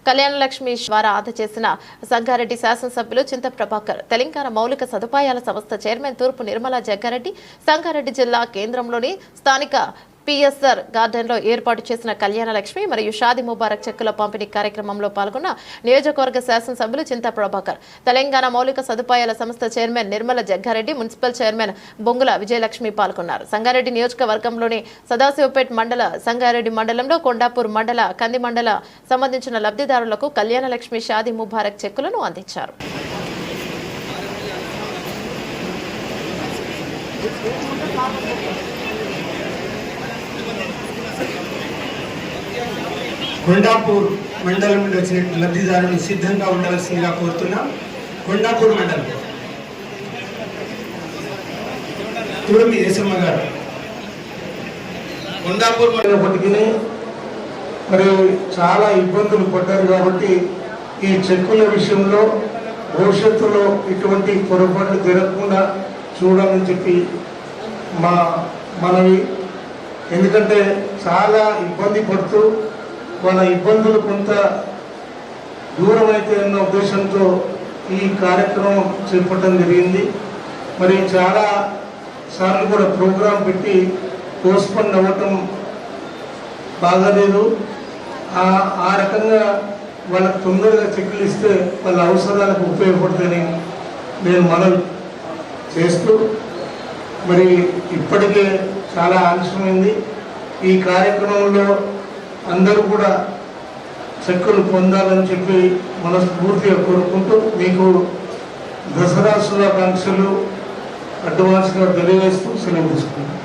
కళ్యాణలక్ష్మి ద్వారా అందజేసిన సంగారెడ్డి శాసనసభ్యులు చింత ప్రభాకర్, తెలంగాణ మౌలిక సదుపాయాల సంస్థ చైర్మన్ తూర్పు నిర్మలా జగ్గారెడ్డి, సంగారెడ్డి జిల్లా కేంద్రంలోని స్థానిక పిఎస్ఆర్ గార్డెన్లో ఏర్పాటు చేసిన కళ్యాణలక్ష్మి మరియు షాదీ ముబారక్ చెక్కుల పంపిణీ కార్యక్రమంలో పాల్గొన్న నియోజకవర్గ శాసనసభ్యులు చింత ప్రభాకర్, తెలంగాణ మౌలిక సదుపాయాల సంస్థ chairman Nirmala Jaggareddy, municipal chairman Bongula Vijayalakshmi పాల్గొన్నారు. సంగారెడ్డి నియోజకవర్గంలోని సదాశివపేట్ మండల, సంగారెడ్డి మండలంలో కొండాపూర్ మండల, కంది మండల సంబంధించిన లబ్ధిదారులకు కళ్యాణలక్ష్మి షాదీ ముబారక్ చెక్కులను అందించారు. కొండాపూర్ మండలం నుండి వచ్చిన లబ్ధిదారులు సిద్ధంగా ఉండవలసిందిగా కోరుతున్నాం. కొండాపూర్ మండలం తుడిమి దేశమ్మ గారు. కొండాపూర్ మండలప్పటికీ మరి చాలా ఇబ్బందులు పడ్డారు కాబట్టి ఈ చెక్కుల విషయంలో భవిష్యత్తులో ఇటువంటి పొరపాట్లు జరగకుండా చూడాలని చెప్పి మా మనవి. ఎందుకంటే చాలా ఇబ్బంది పడుతూ వాళ్ళ ఇబ్బందులు కొంత దూరం అయితే అన్న ఉద్దేశంతో ఈ కార్యక్రమం చేపట్టడం జరిగింది. మరి చాలా సార్లు కూడా ప్రోగ్రాం పెట్టి పోస్ట్పోన్ అవ్వటం బాగాలేదు. ఆ రకంగా వాళ్ళకు తొందరగా చెక్కులు ఇస్తే వాళ్ళ అవసరాలకు ఉపయోగపడుతుందని నేను మనవి చేస్తూ, మరి ఇప్పటికే చాలా ఆలస్యమైంది. ఈ కార్యక్రమంలో అందరూ కూడా చెక్కులు పొందాలని చెప్పి మనస్ఫూర్తిగా కోరుకుంటూ మీకు దసరా శుభాకాంక్షలు అడ్వాన్స్గా తెలియజేస్తూ సెలవు తీసుకుంటాం.